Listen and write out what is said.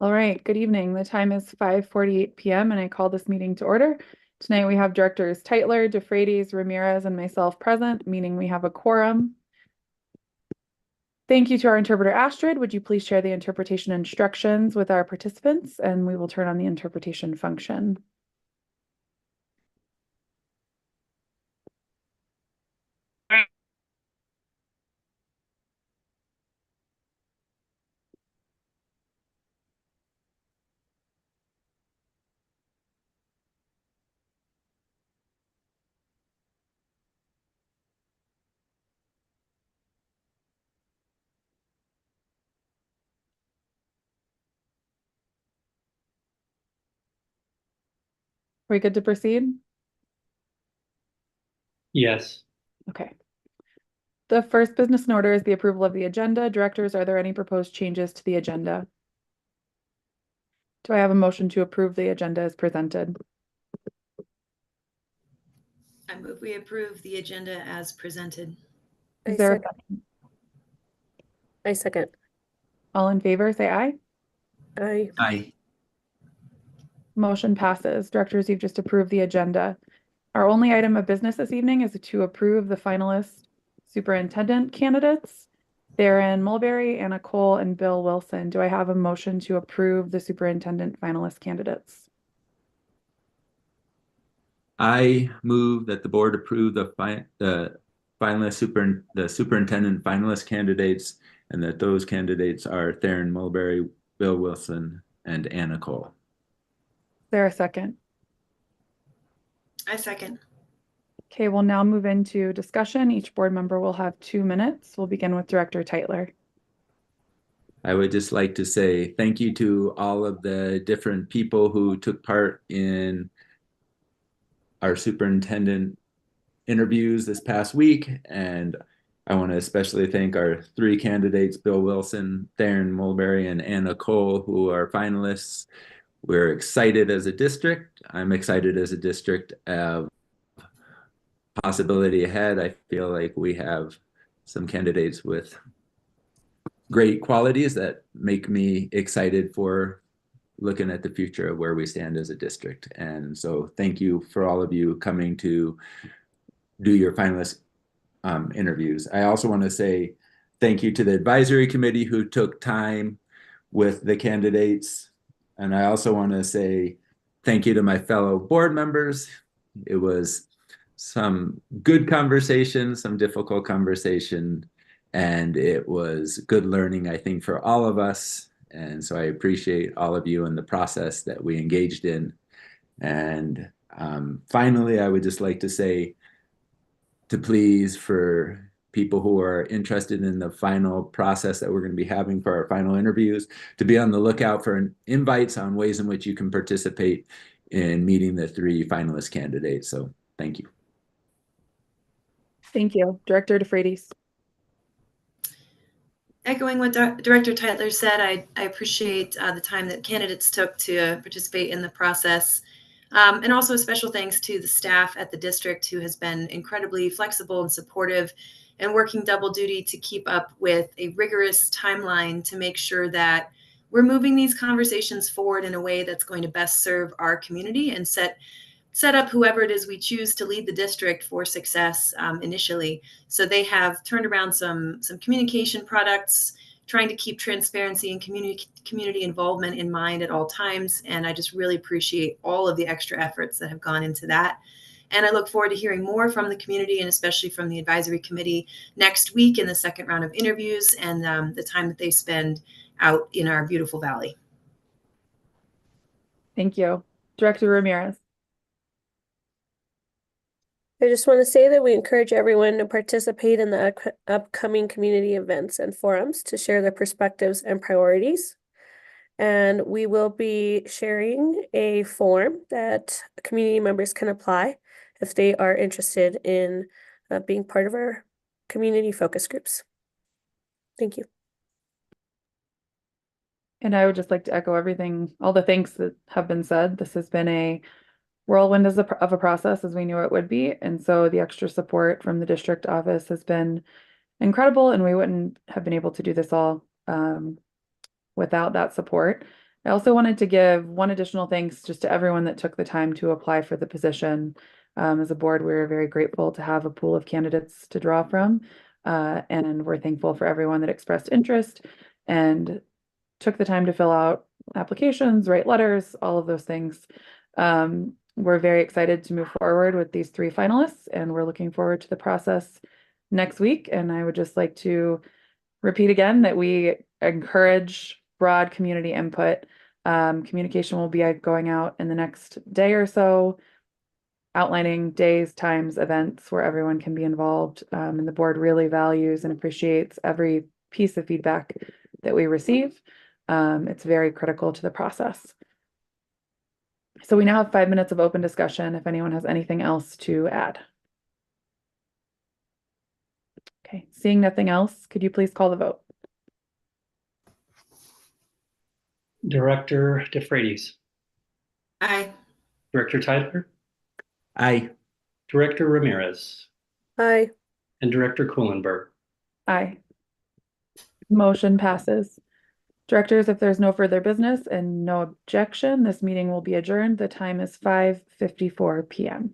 All right, good evening. The time is 5:48 p.m. and I call this meeting to order. Tonight we have directors Tytler, DeFreitas, Ramirez, and myself present, meaning we have a quorum. Thank you to our interpreter Astrid. Would you please share the interpretation instructions with our participants, and we will turn on the interpretation function. Are we good to proceed? Yes. Okay. The first business in order is the approval of the agenda. Directors, are there any proposed changes to the agenda? Do I have a motion to approve the agenda as presented? I move we approve the agenda as presented. Is there a second? I second. All in favor, say aye. Aye. Aye. Motion passes. Directors, you've just approved the agenda. Our only item of business this evening is to approve the finalist superintendent candidates. Theron Mulberry, Anna Cole, and Bill Wilson. Do I have a motion to approve the superintendent finalist candidates? I move that the board approve the superintendent finalist candidates, and that those candidates are Theron Mulberry, Bill Wilson, and Anna Cole. Is there a second? I second. Okay, we'll now move into discussion. Each board member will have 2 minutes. We'll begin with Director Tytler. I would just like to say thank you to all of the different people who took part in our superintendent interviews this past week. And I want to especially thank our 3 candidates, Bill Wilson, Theron Mulberry, and Anna Cole, who are finalists. We're excited as a district. I'm excited as a district of possibility ahead. I feel like we have some candidates with great qualities that make me excited for looking at the future of where we stand as a district. And so thank you for all of you coming to do your finalist interviews. I also want to say thank you to the advisory committee who took time with the candidates. And I also want to say thank you to my fellow board members. It was some good conversation, some difficult conversation, and it was good learning, I think, for all of us. And so I appreciate all of you and the process that we engaged in. And finally, I would just like to say to please, for people who are interested in the final process that we're going to be having for our final interviews, to be on the lookout for invites on ways in which you can participate in meeting the 3 finalist candidates. So thank you. Thank you. Director DeFreitas. Echoing what Director Tytler said, I appreciate the time that candidates took to participate in the process. And also a special thanks to the staff at the district, who has been incredibly flexible and supportive and working double duty to keep up with a rigorous timeline to make sure that we're moving these conversations forward in a way that's going to best serve our community and set up whoever it is we choose to lead the district for success initially. So they have turned around some communication products, trying to keep transparency and community involvement in mind at all times. And I just really appreciate all of the extra efforts that have gone into that. And I look forward to hearing more from the community, and especially from the advisory committee next week in the second round of interviews, and the time that they spend out in our beautiful valley. Thank you. Director Ramirez. I just want to say that we encourage everyone to participate in the upcoming community events and forums to share their perspectives and priorities. And we will be sharing a form that community members can apply if they are interested in being part of our community focus groups. Thank you. And I would just like to echo everything, all the thanks that have been said. This has been a whirlwind of a process, as we knew it would be. And so the extra support from the district office has been incredible, and we wouldn't have been able to do this all without that support. I also wanted to give one additional thanks just to everyone that took the time to apply for the position. As a board, we're very grateful to have a pool of candidates to draw from. And we're thankful for everyone that expressed interest and took the time to fill out applications, write letters, all of those things. We're very excited to move forward with these 3 finalists, and we're looking forward to the process next week. And I would just like to repeat again that we encourage broad community input. Communication will be going out in the next day or so, outlining days, times, events where everyone can be involved. And the board really values and appreciates every piece of feedback that we receive. It's very critical to the process. So we now have 5 minutes of open discussion if anyone has anything else to add. Okay, seeing nothing else, could you please call the vote? Director DeFreitas, Aye. Director Tyler, Aye. Director Ramirez, Aye. and Director Kuhlenberg. Aye. Motion passes. Directors, if there's no further business and no objection, this meeting will be adjourned. The time is 5:54 p.m.